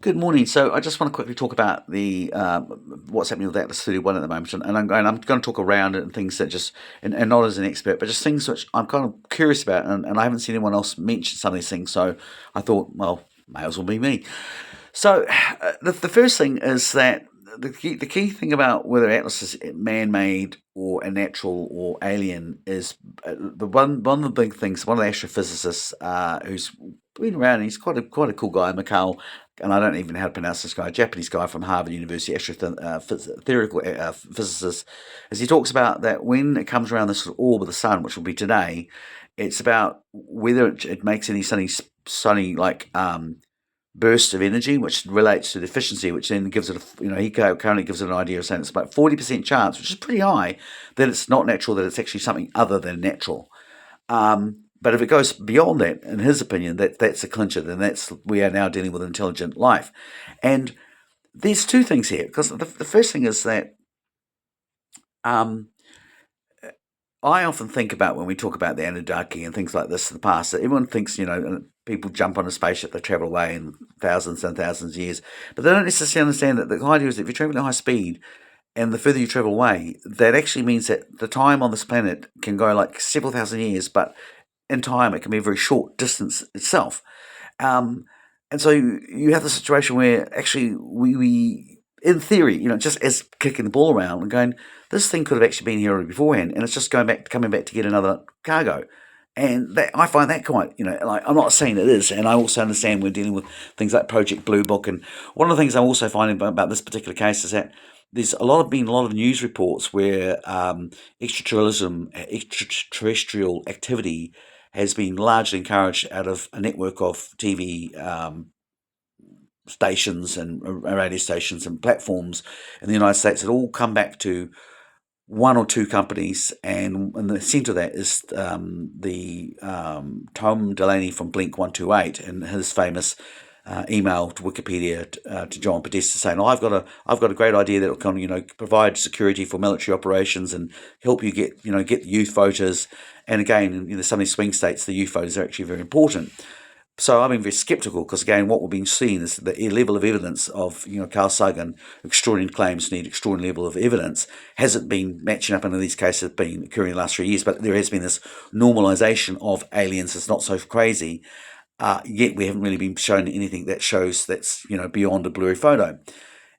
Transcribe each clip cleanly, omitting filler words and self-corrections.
Good morning. So I just want to quickly talk about the what's happening with Atlas 31 at the moment, and I'm going to talk around it and things that just and not as an expert, but just things which I'm kind of curious about, and I haven't seen anyone else mention some of these things, so I thought, well, may as well be me. So the first thing is that the key thing about whether Atlas is man-made or a natural or alien is the one of the big things. One of the astrophysicists who's been around. He's quite a cool guy, Mikhail, and I don't even know how to pronounce this guy. A Japanese guy from Harvard University, theoretical physicist, as he talks about that when it comes around this sort of orb of the sun, which will be today, it's about whether it makes any sunny like burst of energy, which relates to the efficiency, which then gives it he currently gives it an idea of saying it's about 40% chance, which is pretty high, that it's not natural, that it's actually something other than natural. But if it goes beyond that, in his opinion, that's a clincher, then we are now dealing with intelligent life. And there's two things here, because the first thing is that um, I often think about when we talk about the Anudarki and things like this in the past, that everyone thinks, people jump on a spaceship, they travel away in thousands and thousands of years, but they don't necessarily understand that the idea is that if you're traveling at high speed, and the further you travel away, that actually means that the time on this planet can go like several thousand years, but in time it can be a very short distance itself. Um, and so you have the situation where actually we in theory, just as kicking the ball around and going, this thing could have actually been here already beforehand, and it's just coming back to get another cargo. And I find that quite, like I'm not saying it is, and I also understand we're dealing with things like Project Blue Book, and one of the things I'm also finding about this particular case is that there's been a lot of news reports where extraterrestrial activity has been largely encouraged out of a network of TV stations and radio stations and platforms in the United States that all come back to one or two companies, and in the centre of that is the Tom Delaney from Blink 128 and his famous email to Wikipedia to John Podesta saying, "Oh, I've got a great idea that will come, provide security for military operations and help you get youth voters." And again, in some of these swing states, the youth voters are actually very important. So I've been very sceptical because, again, what we've been seeing is the level of evidence of, Carl Sagan, extraordinary claims need extraordinary level of evidence, hasn't been matching up, and in these cases have been occurring in the last 3 years. But there has been this normalisation of aliens. It's not so crazy. Yet we haven't really been shown anything that shows that's, beyond a blurry photo.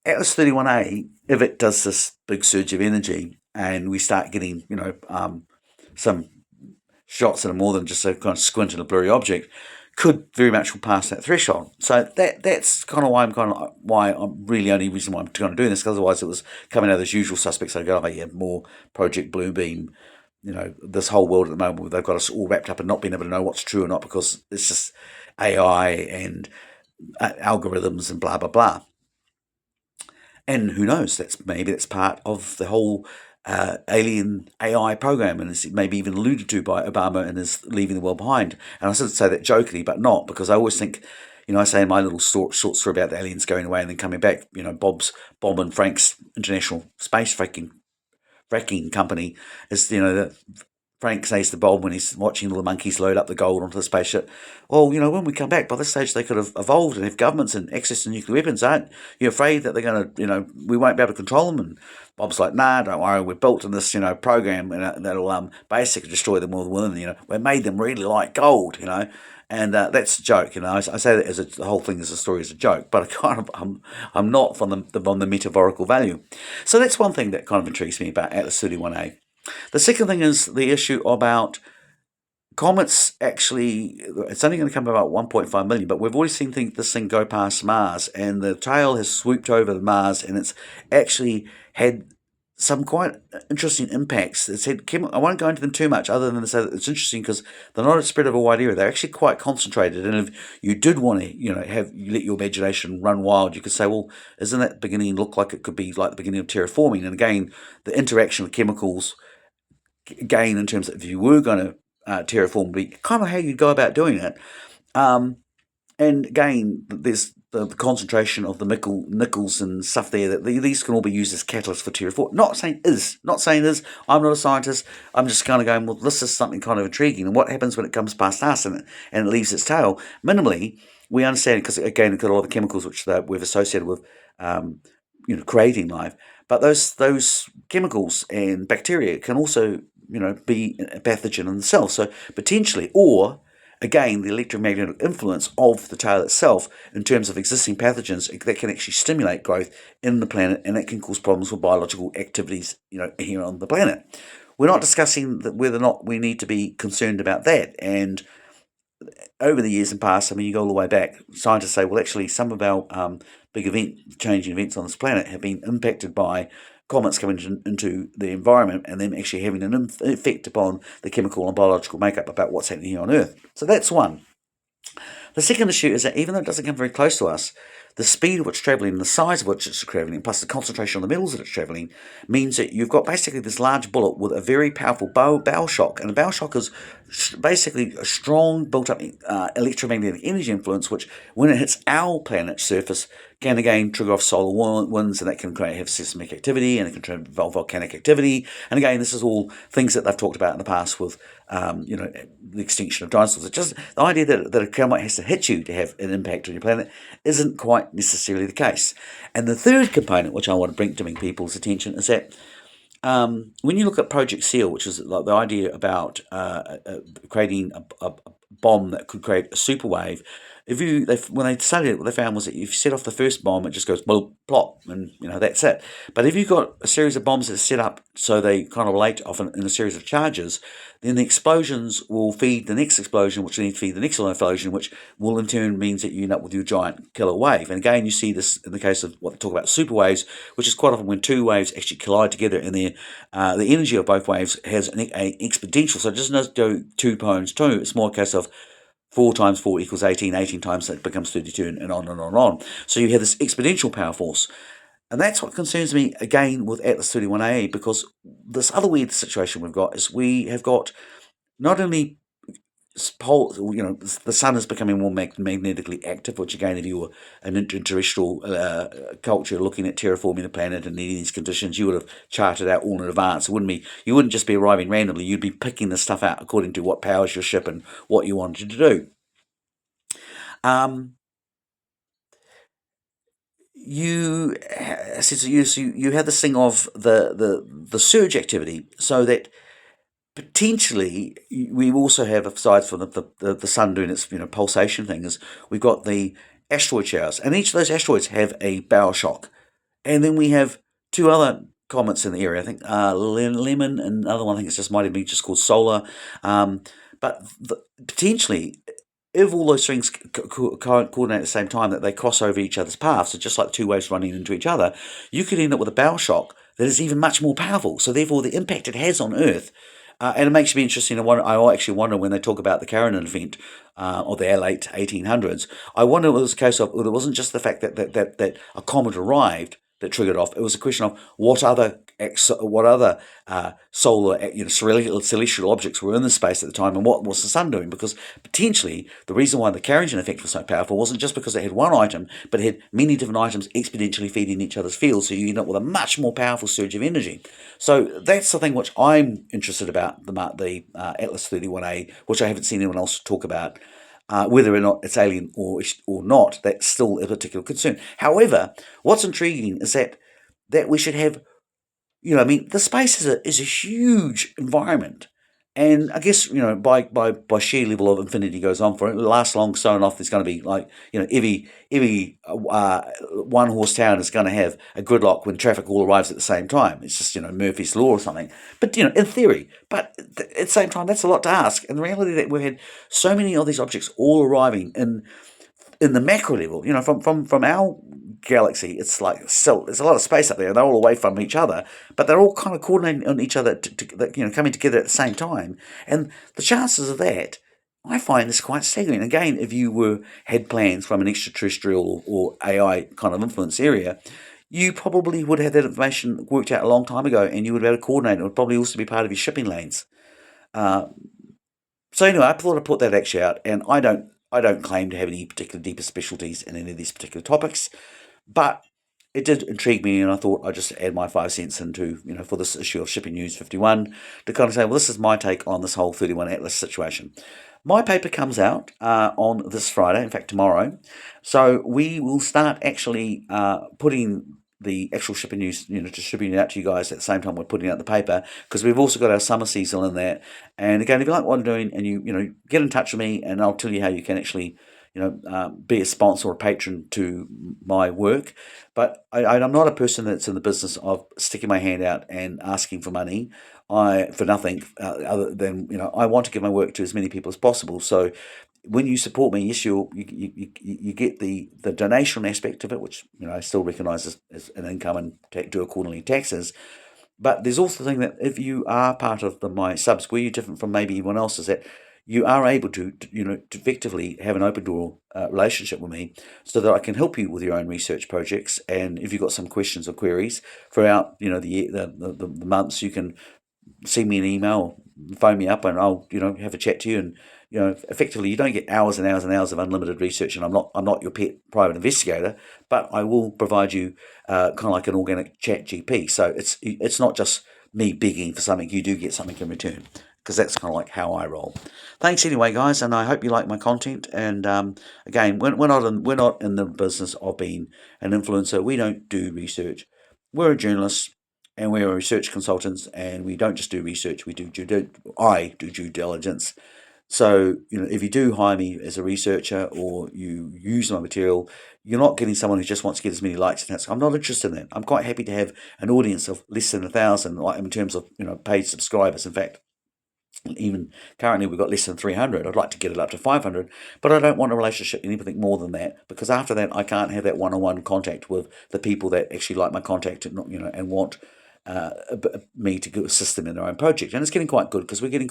Atlas 31A, if it does this big surge of energy and we start getting, some shots that are more than just a kind of squint at a blurry object, could very much pass that threshold. So that's kind of why I'm really only reason why I'm kind of doing this, because otherwise it was coming out of those usual suspects. I go, oh yeah, more Project Bluebeam, this whole world at the moment where they've got us all wrapped up and not being able to know what's true or not because it's just AI and algorithms and blah blah blah. And who knows? Maybe that's part of the whole alien AI program, and it's maybe even alluded to by Obama and is leaving the world behind. And I sort of say that jokingly, but not, because I always think, I say in my little short story about the aliens going away and then coming back, Bob and Frank's International Space Fracking Company is, that Frank says to Bob when he's watching all the monkeys load up the gold onto the spaceship, well, when we come back, by this stage they could have evolved and have governments and access to nuclear weapons. Aren't you afraid that they're going to, we won't be able to control them? And Bob's like, nah, don't worry, we're built in this, program and that'll basically destroy them all within. We made them really like gold, And that's a joke, I say that as the whole thing as a story is a joke, but I'm not from the metaphorical value. So that's one thing that kind of intrigues me about Atlas 31A. The second thing is the issue about comets. Actually, it's only going to come about 1.5 million, but we've already seen this thing go past Mars, and the tail has swooped over Mars, and it's actually had some quite interesting impacts. It's had I won't go into them too much, other than to say that it's interesting because they're not spread over a wide area. They're actually quite concentrated, and if you did want to, you let your imagination run wild, you could say, well, isn't that beginning look like it could be like the beginning of terraforming? And again, the interaction of chemicals, again, in terms of if you were going to terraform, be kind of how you go about doing it. And again, there's the concentration of the nickels and stuff there, that these can all be used as catalysts for terraform. Not saying is. I'm not a scientist. I'm just kind of going, well, this is something kind of intriguing. And what happens when it comes past us and it leaves its tail? Minimally, we understand, because again, it's got a lot of the chemicals which we've associated with, um, creating life. But those chemicals and bacteria can also, be a pathogen in themselves. So potentially, or again, the electromagnetic influence of the tail itself in terms of existing pathogens that can actually stimulate growth in the planet, and that can cause problems with biological activities, here on the planet. We're not discussing whether or not we need to be concerned about that. And over the years and past, I mean, you go all the way back, scientists say, well, actually, some of our big changing events on this planet have been impacted by comets coming into the environment and then actually having an effect upon the chemical and biological makeup about what's happening here on Earth. So that's one. The second issue is that even though it doesn't come very close to us, the speed at which it's travelling and the size of which it's travelling, plus the concentration of the metals that it's travelling, means that you've got basically this large bullet with a very powerful bow shock. And a bow shock is basically a strong built-up electromagnetic energy influence, which, when it hits our planet's surface, can again trigger off solar winds, and that can have seismic activity, and it can involve volcanic activity. And again, this is all things that they've talked about in the past with, the extinction of dinosaurs. It's just the idea that a comet has to hit you to have an impact on your planet isn't quite necessarily the case. And the third component, which I want to bring people's attention, is that when you look at Project SEAL, which is like the idea about creating a bomb that could create a superwave, when they studied it, what they found was that if you set off the first bomb, it just goes plop, and that's it. But if you've got a series of bombs that are set up so they kind of relate often in a series of charges, then the explosions will feed the next explosion, which will then feed the next explosion, which will in turn means that you end up with your giant killer wave. And again, you see this in the case of what they talk about super waves, which is quite often when two waves actually collide together, and the energy of both waves has an exponential. So it doesn't go 2 times 2. It's more a case of 4 times 4 equals 18, 18 times that becomes 32, and on and on and on. So you have this exponential power force. And that's what concerns me, again, with Atlas 31A, because this other weird situation we've got is we have got not only the sun is becoming more magnetically active, which again, if you were an interterrestrial culture looking at terraforming the planet and needing these conditions, you would have charted out all in advance. You wouldn't just be arriving randomly. You'd be picking the stuff out according to what powers your ship and what you wanted to do. Um, you you have this thing of the surge activity, so that potentially we also have, aside from the sun doing its pulsation thing, is we've got the asteroid showers, and each of those asteroids have a bow shock, and then we have two other comets in the area. I think Lemon, and another one I think it's just might have been just called Solar, but potentially, if all those things coordinate at the same time, that they cross over each other's paths, so just like two waves running into each other, you could end up with a bow shock that is even much more powerful. So therefore, the impact it has on Earth, and it makes me interesting. I actually wonder when they talk about the Carolyn event, or the late 1800s. I wonder if it was a case of, well, it wasn't just the fact that a comet arrived that triggered off. It was a question of what other solar, celestial objects were in the space at the time, and what was the sun doing? Because potentially the reason why the Carrington effect was so powerful wasn't just because it had one item, but it had many different items exponentially feeding each other's fields, so you end up with a much more powerful surge of energy. So that's the thing which I'm interested about, the Atlas 31A, which I haven't seen anyone else talk about. Whether or not it's alien or not, that's still a particular concern. However, what's intriguing is that we should have, I mean, the space is a huge environment, and I guess by sheer level of infinity goes on for it. It lasts long, so enough. There's going to be like every one horse town is going to have a gridlock when traffic all arrives at the same time. It's just Murphy's law or something. But in theory, but at the same time, that's a lot to ask. And the reality that we've had so many of these objects all arriving in the macro level, from our galaxy, it's like, so there's a lot of space up there, and they're all away from each other, but they're all kind of coordinating on each other, coming together at the same time. And the chances of that, I find this quite staggering. Again, if you had plans from an extraterrestrial or AI kind of influence area, you probably would have that information worked out a long time ago, and you would be able to coordinate. It would probably also be part of your shipping lanes. So anyway, I thought I'd put that actually out, and I don't I don't claim to have any particular deeper specialties in any of these particular topics, but it did intrigue me, and I thought I'd just add my 5 cents into, for this issue of Shipping News 51 to kind of say, well, this is my take on this whole 31 Atlas situation. My paper comes out on this Friday, in fact, tomorrow. So we will start actually putting the actual Shipping News, distributing it out to you guys at the same time we're putting out the paper, because we've also got our summer season in there. And again, if you like what I'm doing, and get in touch with me, and I'll tell you how you can actually be a sponsor or a patron to my work. But I'm not a person that's in the business of sticking my hand out and asking for money. For nothing other than I want to give my work to as many people as possible. So when you support me, yes, you get the donation aspect of it, which I still recognise as an income and do accordingly taxes. But there's also the thing that if you are part of my subs, where you're different from maybe everyone else, is that you are able to effectively have an open door relationship with me, so that I can help you with your own research projects. And if you've got some questions or queries throughout, the months, you can send me an email, phone me up, and I'll have a chat to you. And effectively, you don't get hours and hours and hours of unlimited research. And I'm not your pet private investigator, but I will provide you kind of like an organic chat GP. So it's not just me begging for something. You do get something in return, because that's kind of like how I roll. Thanks anyway, guys, and I hope you like my content. And again, we're not in the business of being an influencer. We don't do research. We're a journalist, and we're research consultants, and we don't just do research. I do due diligence. So, if you do hire me as a researcher, or you use my material, you're not getting someone who just wants to get as many likes and hits. I'm not interested in that. I'm quite happy to have an audience of less than 1,000, like in terms of paid subscribers. In fact, even currently we've got less than 300. I'd like to get it up to 500, but I don't want a relationship anything more than that, because after that I can't have that one-on-one contact with the people that actually like my contact and want me to assist them in their own project. And it's getting quite good, because we're getting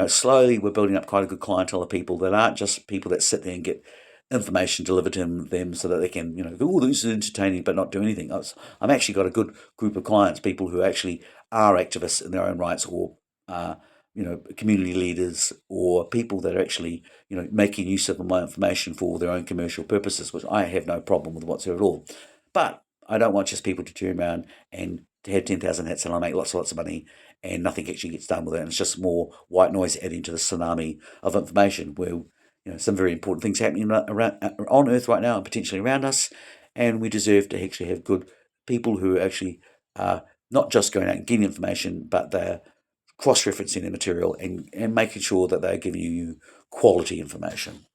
slowly we're building up quite a good clientele of people that aren't just people that sit there and get information delivered to them so that they can, go, oh, this is entertaining, but not do anything else. I'm actually got a good group of clients, people who actually are activists in their own rights, or community leaders, or people that are actually, making use of my information for their own commercial purposes, which I have no problem with whatsoever at all. But I don't want just people to turn around and to have 10,000 hits and I make lots of money and nothing actually gets done with it. And it's just more white noise adding to the tsunami of information, where some very important things happening around on Earth right now and potentially around us. And we deserve to actually have good people who actually are not just going out and getting information, but they're cross-referencing the material and making sure that they're giving you quality information.